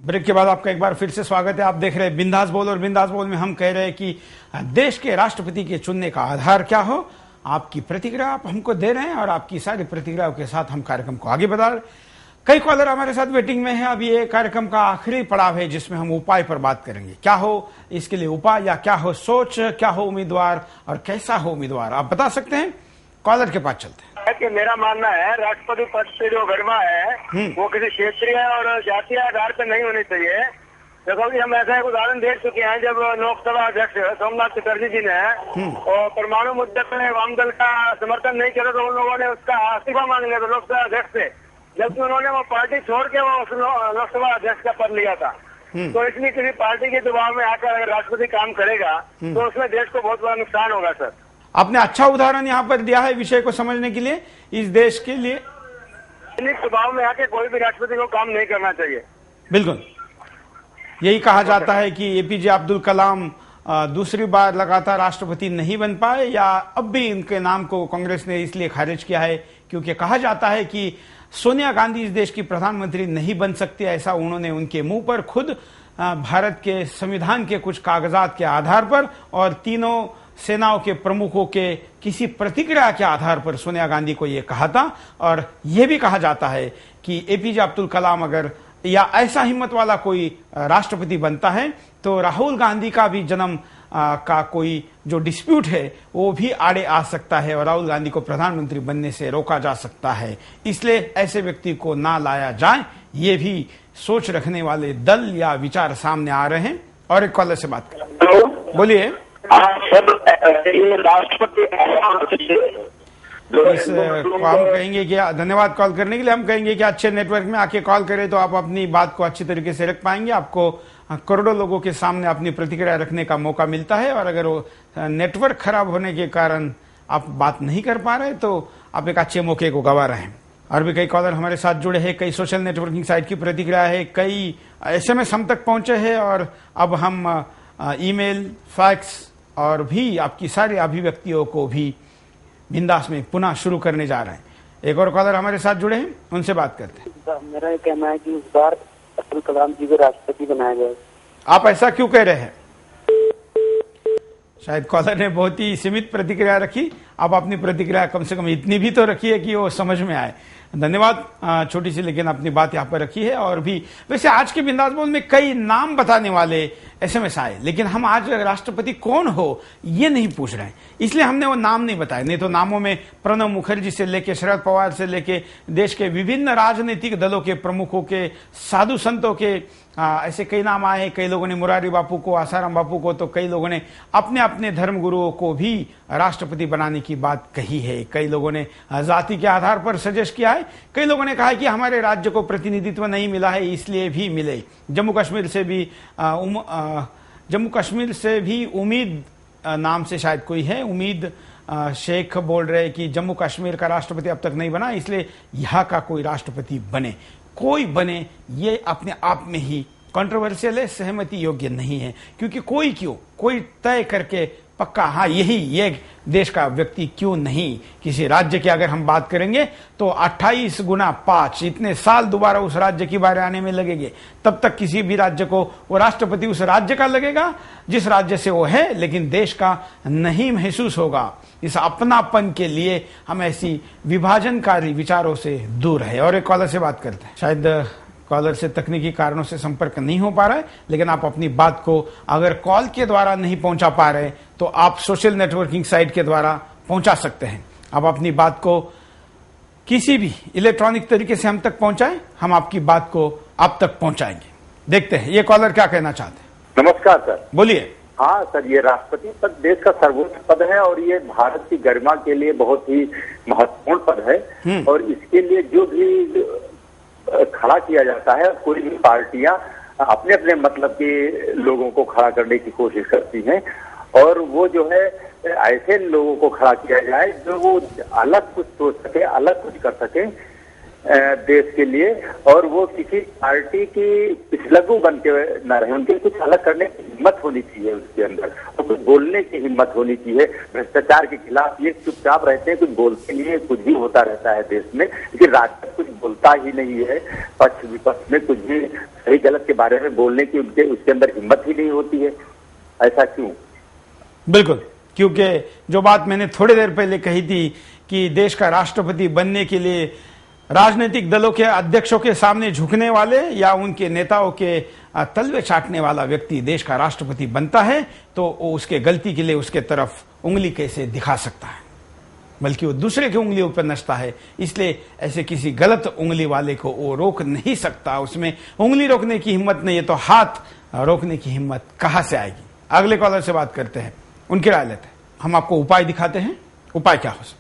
Break के बाद आपका एक बार फिर से स्वागत है। आप देख रहे हैं बिंदास बोल, और बिंदास बोल में हम कह रहे हैं कि देश के राष्ट्रपति के चुनने का आधार क्या हो। आपकी प्रतिक्रिया आप हमको दे रहे हैं और आपकी सारी प्रतिक्रियाओं के साथ हम कार्यक्रम को आगे बढ़ा रहे। कई कॉलर हमारे साथ वेटिंग में है। अब ये कार्यक्रम का आखिरी पड़ाव है जिसमें हम उपाय पर बात करेंगे। क्या हो इसके लिए उपाय, या क्या हो सोच, क्या हो उम्मीदवार और कैसा हो उम्मीदवार, आप बता सकते हैं। कॉलर के पास चलते हैं। कि मेरा मानना है राष्ट्रपति पद से जो गरिमा है वो किसी क्षेत्रीय और जातीय आधार पर नहीं होनी चाहिए। देखो कि हम ऐसा एक उदाहरण देख चुके हैं जब लोकसभा अध्यक्ष सोमनाथ चटर्जी जी ने और परमाणु मुद्दे पर वाम दल का समर्थन नहीं किया तो उन लोगों ने उसका इस्तीफा मांग लिया था लोकसभा अध्यक्ष से, जबकि उन्होंने वो पार्टी छोड़ के वो लोकसभा अध्यक्ष का पद लिया था। तो इसलिए किसी पार्टी के दबाव में आकर अगर राष्ट्रपति काम करेगा तो उसमें देश को बहुत बड़ा नुकसान होगा। सर, आपने अच्छा उदाहरण यहाँ पर दिया है विषय को समझने के लिए। इस देश के लिए दबाव में आके कोई भी राष्ट्रपति को काम नहीं करना चाहिए। बिल्कुल यही कहा जाता है कि एपीजे अब्दुल कलाम दूसरी बार लगातार राष्ट्रपति नहीं बन पाए, या अब भी इनके नाम को कांग्रेस ने इसलिए खारिज किया है क्योंकि कहा जाता है कि सोनिया गांधी इस देश की प्रधानमंत्री नहीं बन सकती। ऐसा उन्होंने उनके मुंह पर खुद भारत के संविधान के कुछ कागजात के आधार पर और तीनों सेनाओं के प्रमुखों के किसी प्रतिक्रिया के आधार पर सोनिया गांधी को यह कहा था। और यह भी कहा जाता है कि एपीजे अब्दुल कलाम अगर या ऐसा हिम्मत वाला कोई राष्ट्रपति बनता है तो राहुल गांधी का भी जन्म का कोई जो डिस्प्यूट है वो भी आड़े आ सकता है और राहुल गांधी को प्रधानमंत्री बनने से रोका जा सकता है। इसलिए ऐसे व्यक्ति को ना लाया जाए, ये भी सोच रखने वाले दल या विचार सामने आ रहे हैं। और एक कॉलर से बात करें, बोलिए। इस को हम कहेंगे कि धन्यवाद कॉल करने के लिए। हम कहेंगे कि अच्छे नेटवर्क में आके कॉल करें तो आप अपनी बात को अच्छी तरीके से रख पाएंगे। आपको करोड़ों लोगों के सामने अपनी प्रतिक्रिया रखने का मौका मिलता है, और अगर वो नेटवर्क खराब होने के कारण आप बात नहीं कर पा रहे तो आप एक अच्छे मौके को गंवा रहे हैं। और भी कई कॉलर हमारे साथ जुड़े हैं, कई सोशल नेटवर्किंग साइट की प्रतिक्रिया है, कई SMS हम तक पहुंचे हैं, और अब हम ईमेल, फैक्स और भी आपकी सारी अभिव्यक्तियों को भी बिंदास में पुनः शुरू करने जा रहे हैं। एक और कॉलर हमारे साथ जुड़े हैं, उनसे बात करते हैं। मेरा ये कहना है कि इस बार अब्दुल कलाम जी को राष्ट्रपति बनाया जाए। आप ऐसा क्यों कह रहे हैं? शायद कॉलर ने बहुत ही सीमित प्रतिक्रिया रखी। आप अपनी प्रतिक्रिया कम से कम इतनी भी तो रखिए कि वो समझ में आए। धन्यवाद, छोटी सी लेकिन अपनी बात यहाँ पर रखी है। और भी वैसे आज के बिंदास बोल में कई नाम बताने वाले SMS आए, लेकिन हम आज राष्ट्रपति कौन हो ये नहीं पूछ रहे हैं, इसलिए हमने वो नाम नहीं बताए। नहीं तो नामों में प्रणब मुखर्जी से लेके शरद पवार से लेके देश के विभिन्न राजनीतिक दलों के प्रमुखों के, साधु संतों के ऐसे कई नाम आए हैं। कई लोगों ने मुरारी बापू को, आसाराम बापू को, तो कई लोगों ने अपने अपने धर्म गुरुओं को भी राष्ट्रपति बनाने की बात कही है। कई लोगों ने जाति के आधार पर सजेस्ट किया है। कई लोगों ने कहा है कि हमारे राज्य को प्रतिनिधित्व नहीं मिला है इसलिए भी मिले। जम्मू कश्मीर से भी उम्मीद नाम से शायद कोई है, उम्मीद शेख बोल रहे कि जम्मू कश्मीर का राष्ट्रपति अब तक नहीं बना इसलिए यहाँ का कोई राष्ट्रपति बने। कोई बने ये अपने आप में ही कंट्रोवर्शियल है, सहमति योग्य नहीं है, क्योंकि कोई तय करके पक्का हाँ यही ये देश का व्यक्ति क्यों नहीं। किसी राज्य की अगर हम बात करेंगे तो 28 गुना 5 इतने साल दोबारा उस राज्य की बारे आने में लगेंगे, तब तक किसी भी राज्य को वो राष्ट्रपति उस राज्य का लगेगा जिस राज्य से वो है, लेकिन देश का नहीं महसूस होगा। इस अपनापन के लिए हम ऐसी विभाजनकारी विचारों से दूर है। और एक कॉलर से बात करते हैं। शायद कॉलर से तकनीकी कारणों से संपर्क नहीं हो पा रहा है, लेकिन आप अपनी बात को अगर कॉल के द्वारा नहीं पहुंचा पा रहे तो आप सोशल नेटवर्किंग साइट के द्वारा पहुंचा सकते हैं। आप अपनी बात को किसी भी इलेक्ट्रॉनिक तरीके से हम तक पहुंचाएं, हम आपकी बात को आप तक पहुंचाएंगे। देखते हैं ये कॉलर क्या कहना चाहते हैं। नमस्कार सर। बोलिए। हाँ सर, ये राष्ट्रपति पद देश का सर्वोच्च पद है और ये भारत की गरिमा के लिए बहुत ही महत्वपूर्ण पद है। और इसके लिए जो भी खड़ा किया जाता है, कोई भी पार्टियां अपने अपने मतलब के लोगों को खड़ा करने की कोशिश करती हैं, और वो जो है ऐसे लोगों को खड़ा किया जाए जो वो अलग कुछ सोच सके, अलग कुछ कर सके देश के लिए, और वो किसी पार्टी की पिछलग्गू बन के न रहे, उनके कुछ अलग करने की हिम्मत होनी चाहिए उसके अंदर, और कुछ बोलने की हिम्मत होनी चाहिए। भ्रष्टाचार के खिलाफ ये चुपचाप रहते हैं, कुछ बोलते नहीं है, कुछ भी होता रहता है देश में, लेकिन राजनीति कुछ बोलता ही नहीं है। पक्ष विपक्ष में कुछ भी सही गलत के बारे में बोलने की उसके अंदर हिम्मत ही नहीं होती है। ऐसा क्यों? बिल्कुल, क्योंकि जो बात मैंने थोड़ी देर पहले कही थी कि देश का राष्ट्रपति बनने के लिए राजनीतिक दलों के अध्यक्षों के सामने झुकने वाले या उनके नेताओं के तलवे चाटने वाला व्यक्ति देश का राष्ट्रपति बनता है तो वो उसके गलती के लिए उसके तरफ उंगली कैसे दिखा सकता है, बल्कि वो दूसरे की उंगलियों पर नचता है। इसलिए ऐसे किसी गलत उंगली वाले को वो रोक नहीं सकता। उसमें उंगली रोकने की हिम्मत नहीं है तो हाथ रोकने की हिम्मत कहां से आएगी? अगले कॉलर से बात करते हैं, उनकी राय लेते हैं। हम आपको उपाय दिखाते हैं, उपाय क्या हो सकता है?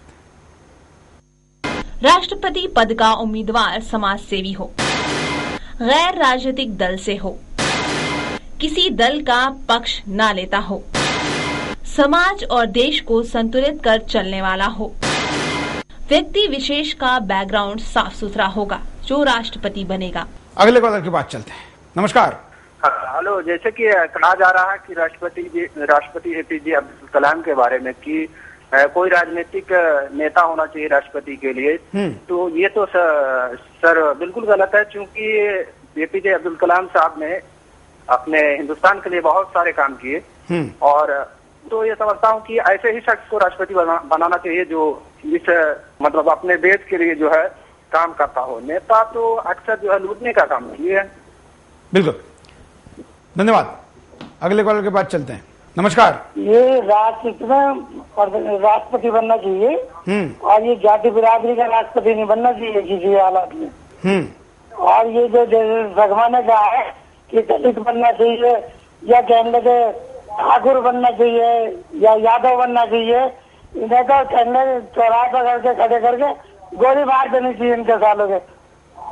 राष्ट्रपति पद का उम्मीदवार समाज सेवी हो, गैर राजनीतिक दल से हो, किसी दल का पक्ष न लेता हो, समाज और देश को संतुलित कर चलने वाला हो, व्यक्ति विशेष का बैकग्राउंड साफ सुथरा होगा जो राष्ट्रपति बनेगा। अगले कॉलर की बात चलते हैं। नमस्कार। हेलो, जैसे कि कहा जा रहा है कि राष्ट्रपति एपीजे अब्दुल कलाम के बारे में कि कोई राजनीतिक नेता होना चाहिए राष्ट्रपति के लिए, तो ये तो सर बिल्कुल गलत है, क्योंकि एपीजे अब्दुल कलाम साहब ने अपने हिंदुस्तान के लिए बहुत सारे काम किए और तो ये समझता हूँ कि ऐसे ही शख्स को राष्ट्रपति बनाना चाहिए जो इस मतलब अपने देश के लिए जो है काम करता हो। नेता तो अक्सर जो है लूटने का काम किए है। बिल्कुल, धन्यवाद। अगले कॉलर के बाद चलते हैं। नमस्कार। ये राष्ट्रपति बनना चाहिए और ये जाति बिरादरी का राष्ट्रपति नहीं बनना चाहिए किसी हालात में। और ये जो भगवान ने कहा है कि दलित बनना चाहिए या कहने के ठाकुर बनना चाहिए या यादव बनना चाहिए, इन्हें तो कहने चौराहे पर करके खड़े करके गोली मार देनी चाहिए इनके सालों के।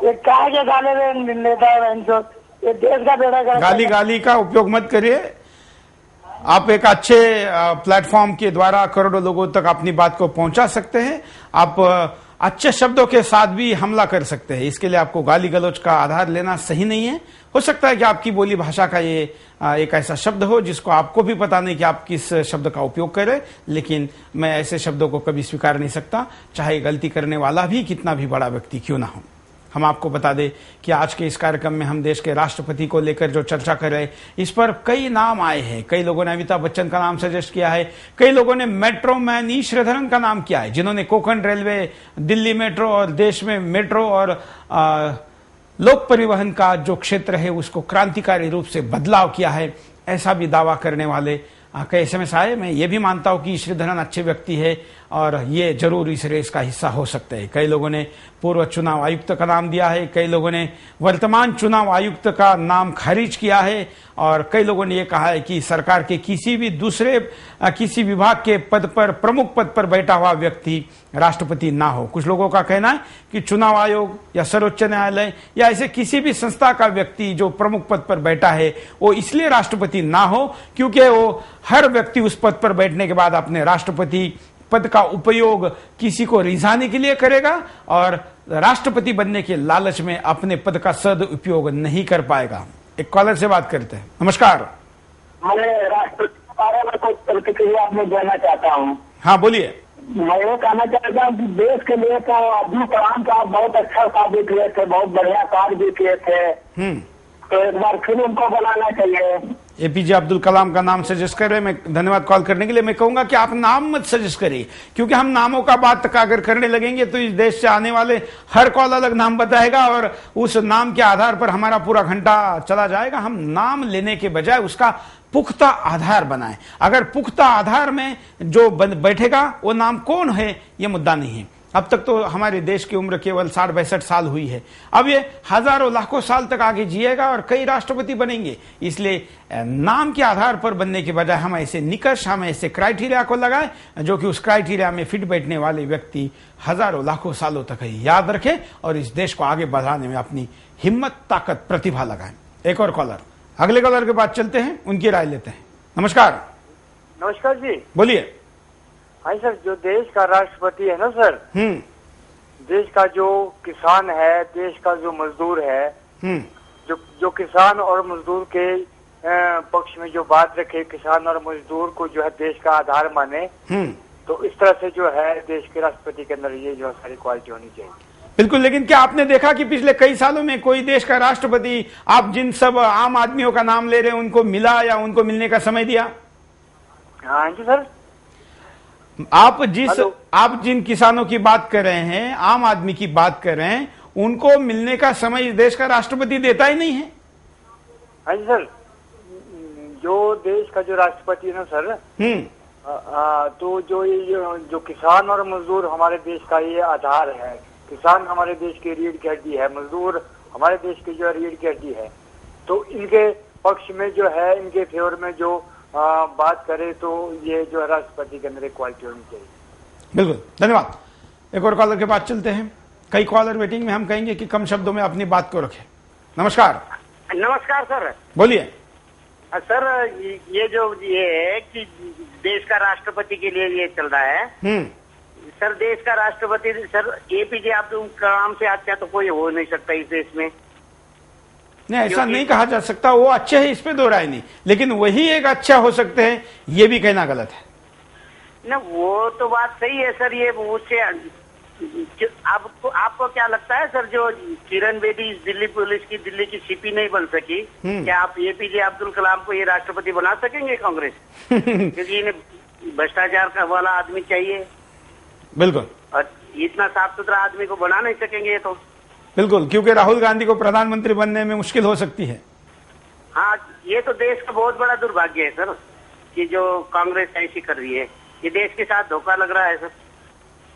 ये काय के साले में नेता है, ये देश का बेड़ा कर। गाली का उपयोग मत करिए। आप एक अच्छे प्लेटफॉर्म के द्वारा करोड़ों लोगों तक अपनी बात को पहुंचा सकते हैं। आप अच्छे शब्दों के साथ भी हमला कर सकते हैं। इसके लिए आपको गाली गलौज का आधार लेना सही नहीं है। हो सकता है कि आपकी बोली भाषा का ये एक ऐसा शब्द हो जिसको आपको भी पता नहीं कि आप किस शब्द का उपयोग करें, लेकिन मैं ऐसे शब्दों को कभी स्वीकार नहीं सकता, चाहे गलती करने वाला भी कितना भी बड़ा व्यक्ति क्यों ना हो। हम आपको बता दें कि आज के इस कार्यक्रम में हम देश के राष्ट्रपति को लेकर जो चर्चा कर रहे हैं, इस पर कई नाम आए हैं। कई लोगों ने अमिताभ बच्चन का नाम सजेस्ट किया है, कई लोगों ने मेट्रो मैन ई श्रीधरन का नाम किया है, जिन्होंने कोंकण रेलवे, दिल्ली मेट्रो और देश में मेट्रो और लोक परिवहन का जो क्षेत्र है उसको क्रांतिकारी रूप से बदलाव किया है। ऐसा भी दावा करने वाले कई एसएमएस आए। मैं ये भी मानता हूं कि श्रीधरन अच्छे व्यक्ति है और ये जरूर इस रेस का हिस्सा हो सकते हैं। कई लोगों ने पूर्व चुनाव आयुक्त का नाम दिया है, कई लोगों ने वर्तमान चुनाव आयुक्त का नाम खारिज किया है और कई लोगों ने यह कहा है कि सरकार के किसी भी दूसरे किसी विभाग के पद पर, प्रमुख पद पर बैठा हुआ व्यक्ति राष्ट्रपति ना हो। कुछ लोगों का कहना है कि चुनाव आयोग या सर्वोच्च न्यायालय या ऐसे किसी भी संस्था का व्यक्ति जो प्रमुख पद पर बैठा है वो इसलिए राष्ट्रपति ना हो क्योंकि वो हर व्यक्ति उस पद पर बैठने के बाद अपने राष्ट्रपति पद का उपयोग किसी को रिझाने के लिए करेगा और राष्ट्रपति बनने के लालच में अपने पद का सदुपयोग नहीं कर पाएगा। एक कॉलर से बात करते हैं। नमस्कार। मैं राष्ट्रपति के बारे में कुछ प्रतिक्रिया आपने देना चाहता हूँ। हाँ, बोलिए। मैं ये कहना चाहता हूँ कि देश के लिए तो अब्दुल कलाम साहब बहुत अच्छा कार्य किए थे, बहुत बढ़िया कार्य भी किए थे, तो एक बार फिर उनको बनाना चाहिए। एपीजे अब्दुल कलाम का नाम सजेस्ट कर रहे हैं। मैं धन्यवाद कॉल करने के लिए। मैं कहूंगा कि आप नाम मत सजेस्ट करिए, क्योंकि हम नामों का बात अगर करने लगेंगे तो इस देश से आने वाले हर कॉल अलग नाम बताएगा और उस नाम के आधार पर हमारा पूरा घंटा चला जाएगा। हम नाम लेने के बजाय उसका पुख्ता आधार बनाएं। अगर पुख्ता आधार में जो बैठेगा वो नाम कौन है ये मुद्दा नहीं है। अब तक तो हमारे देश की उम्र केवल 60-62 साल हुई है, अब ये हजारों लाखों साल तक आगे जिएगा और कई राष्ट्रपति बनेंगे। इसलिए नाम के आधार पर बनने के बजाय हम ऐसे निकष, हम ऐसे क्राइटेरिया को लगाएं जो कि उस क्राइटेरिया में फिट बैठने वाले व्यक्ति हजारों लाखों सालों तक याद रखें और इस देश को आगे बढ़ाने में अपनी हिम्मत, ताकत, प्रतिभा लगाएं। एक और कॉलर, अगले कॉलर के बाद चलते हैं, उनकी राय लेते हैं। नमस्कार। नमस्कार जी, बोलिए। हाँ सर, जो देश का राष्ट्रपति है ना सर, देश का जो किसान है, देश का जो मजदूर है, जो किसान और मजदूर के पक्ष में जो बात रखे, किसान और मजदूर को जो है देश का आधार माने, तो इस तरह से जो है देश के राष्ट्रपति के अंदर ये जो सारी क्वालिटी होनी चाहिए। बिल्कुल, लेकिन क्या आपने देखा कि पिछले कई सालों में कोई देश का राष्ट्रपति, आप जिन सब आम आदमियों का नाम ले रहे हैं, उनको मिला या उनको मिलने का समय दिया? हाँ जी सर। आप जिन किसानों की बात कर रहे हैं, आम आदमी की बात कर रहे हैं, उनको मिलने का समय इस देश का राष्ट्रपति देता ही नहीं है। हाँ जी सर, जो देश का जो राष्ट्रपति है ना सर, तो जो किसान और मजदूर हमारे देश का ये आधार है। किसान हमारे देश की रीढ़ की हड्डी है, मजदूर हमारे देश की जो रीढ़ की हड्डी है। तो इनके पक्ष में जो है, इनके फेवर में जो बात करे, तो ये जो है राष्ट्रपति के अंदर एक क्वालिटी होनी चाहिए। बिल्कुल, धन्यवाद। एक और कॉलर के पास चलते हैं। कई कॉलर वेटिंग में, हम कहेंगे कि कम शब्दों में अपनी बात को रखें। नमस्कार। नमस्कार सर। बोलिए सर। ये है कि देश का राष्ट्रपति के लिए ये चल रहा है सर। देश का राष्ट्रपति सर APJ अब्दुल कलाम से अच्छा तो कोई हो नहीं सकता इस देश में। नहीं, ऐसा नहीं कहा जा सकता। वो अच्छे है, इस पे दो राय नहीं, लेकिन वही एक अच्छा हो सकते हैं, ये भी कहना गलत है ना। वो तो बात सही है सर। ये उससे आपको क्या लगता है सर, जो किरण बेदी दिल्ली पुलिस की, दिल्ली की CP नहीं बन सकी, क्या आप APJ अब्दुल कलाम को ये राष्ट्रपति बना सकेंगे कांग्रेस? क्योंकि इन्हें भ्रष्टाचार का वाला आदमी चाहिए। बिल्कुल, और इतना साफ सुथरा आदमी को बना नहीं सकेंगे तो। बिल्कुल, क्योंकि राहुल गांधी को प्रधानमंत्री बनने में मुश्किल हो सकती है। हाँ, ये तो देश का बहुत बड़ा दुर्भाग्य है सर कि जो कांग्रेस ऐसी कर रही है। ये देश के साथ धोखा लग रहा है सर।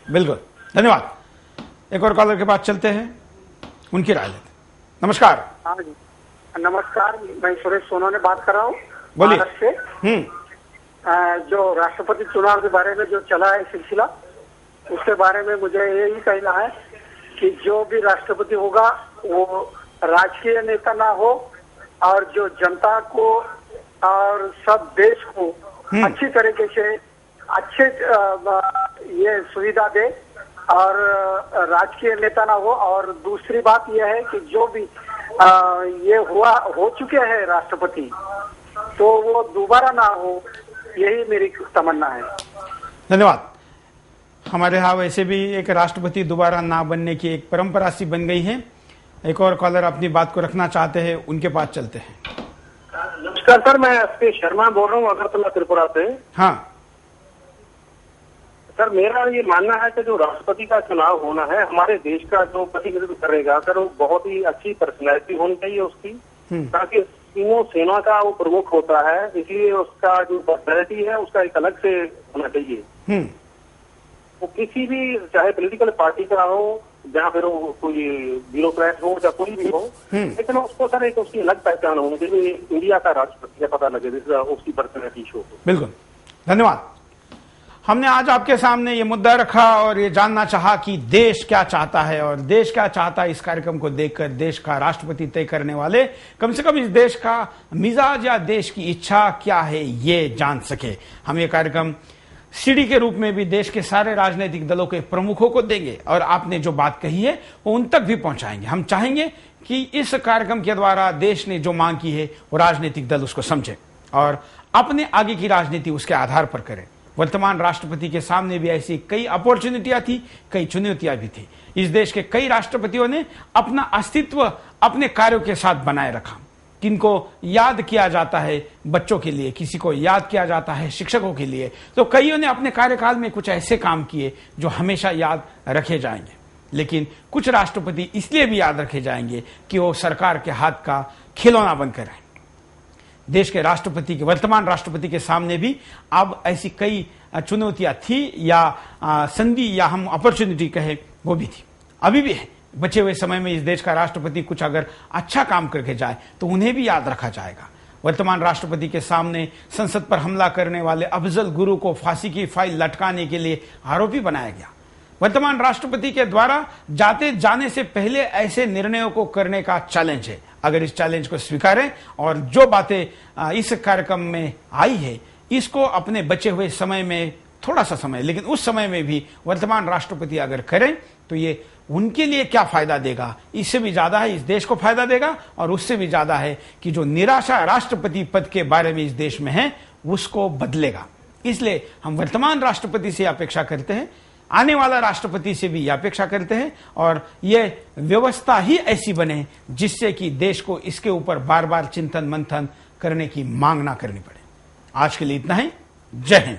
बिल्कुल, धन्यवाद। एक और कॉलर के पास चलते हैं, उनकी राय लेते। नमस्कार। हाँ जी, नमस्कार। मैं सुरेश सोना ने बात कर रहा हूँ, बोलिए। से जो राष्ट्रपति चुनाव के बारे में जो चला है सिलसिला, उसके बारे में मुझे यही कहना है कि जो भी राष्ट्रपति होगा वो राजकीय नेता ना हो, और जो जनता को और सब देश को अच्छी तरीके से अच्छे ये सुविधा दे, और राजकीय नेता ना हो। और दूसरी बात यह है कि जो भी ये हो चुके हैं राष्ट्रपति, तो वो दोबारा ना हो, यही मेरी तमन्ना है। धन्यवाद। हमारे यहाँ वैसे भी एक राष्ट्रपति दोबारा ना बनने की एक परंपरा सी बन गई है। एक और कॉलर अपनी बात को रखना चाहते हैं, उनके पास चलते हैं। नमस्कार सर, मैं SP शर्मा बोल रहा हूँ, अगरतला त्रिपुरा से। हाँ सर, मेरा ये मानना है कि जो राष्ट्रपति का चुनाव होना है, हमारे देश का जो प्रतिनिधित्व करेगा सर, वो बहुत ही अच्छी पर्सनैलिटी होनी चाहिए उसकी, ताकि तीनों सेना का वो प्रमुख होता है, इसलिए उसका जो पर्सनैलिटी है उसका एक अलग से होना चाहिए। वो किसी भी, चाहे पॉलिटिकल पार्टी का हो, जहाँ फिर वो कोई ब्यूरोक्रेट हो या कोई भी हो, लेकिन उसको सर एक उसकी अलग पहचान होनी चाहिए। इंडिया का राष्ट्रपति पता लगे उसकी पर्सनैलिटी शो। बिल्कुल, धन्यवाद। हमने आज आपके सामने ये मुद्दा रखा और ये जानना चाहा कि देश क्या चाहता है, और देश क्या चाहता है इस कार्यक्रम को देखकर देश का राष्ट्रपति तय करने वाले कम से कम इस देश का मिजाज या देश की इच्छा क्या है ये जान सके। हम ये कार्यक्रम सीडी के रूप में भी देश के सारे राजनीतिक दलों के प्रमुखों को देंगे, और आपने जो बात कही है वो उन तक भी पहुंचाएंगे। हम चाहेंगे कि इस कार्यक्रम के द्वारा देश ने जो मांग की है वो राजनीतिक दल उसको समझे और अपने आगे की राजनीति उसके आधार पर करें। वर्तमान राष्ट्रपति के सामने भी ऐसी कई अपॉर्चुनिटियां थी, कई चुनौतियां भी थी। इस देश के कई राष्ट्रपतियों ने अपना अस्तित्व अपने कार्यों के साथ बनाए रखा। किनको याद किया जाता है बच्चों के लिए, किसी को याद किया जाता है शिक्षकों के लिए, तो कईयों ने अपने कार्यकाल में कुछ ऐसे काम किए जो हमेशा याद रखे जाएंगे। लेकिन कुछ राष्ट्रपति इसलिए भी याद रखे जाएंगे कि वो सरकार के हाथ का खिलौना बनकर रहे। देश के राष्ट्रपति के, वर्तमान राष्ट्रपति के सामने भी अब ऐसी कई चुनौतियां थी, या संधि या हम अपॉर्चुनिटी कहे, वो भी थी, अभी भी है। बचे हुए समय में इस देश का राष्ट्रपति कुछ अगर अच्छा काम करके जाए तो उन्हें भी याद रखा जाएगा। वर्तमान राष्ट्रपति के सामने संसद पर हमला करने वाले अफजल गुरु को फांसी की फाइल लटकाने के लिए आरोपी बनाया गया। वर्तमान राष्ट्रपति के द्वारा जाने से पहले ऐसे निर्णयों को करने का चैलेंज है। अगर इस चैलेंज को स्वीकारें और जो बातें इस कार्यक्रम में आई है इसको अपने बचे हुए समय में थोड़ा सा समय, लेकिन उस समय में भी वर्तमान राष्ट्रपति अगर करें तो ये उनके लिए क्या फायदा देगा, इससे भी ज्यादा है इस देश को फायदा देगा, और उससे भी ज्यादा है कि जो निराशा राष्ट्रपति पद के बारे में इस देश में है उसको बदलेगा। इसलिए हम वर्तमान राष्ट्रपति से अपेक्षा करते हैं, आने वाला राष्ट्रपति से भी अपेक्षा करते हैं, और यह व्यवस्था ही ऐसी बने जिससे कि देश को इसके ऊपर बार बार चिंतन मंथन करने की मांग ना करनी पड़े। आज के लिए इतना ही। जय हिंद।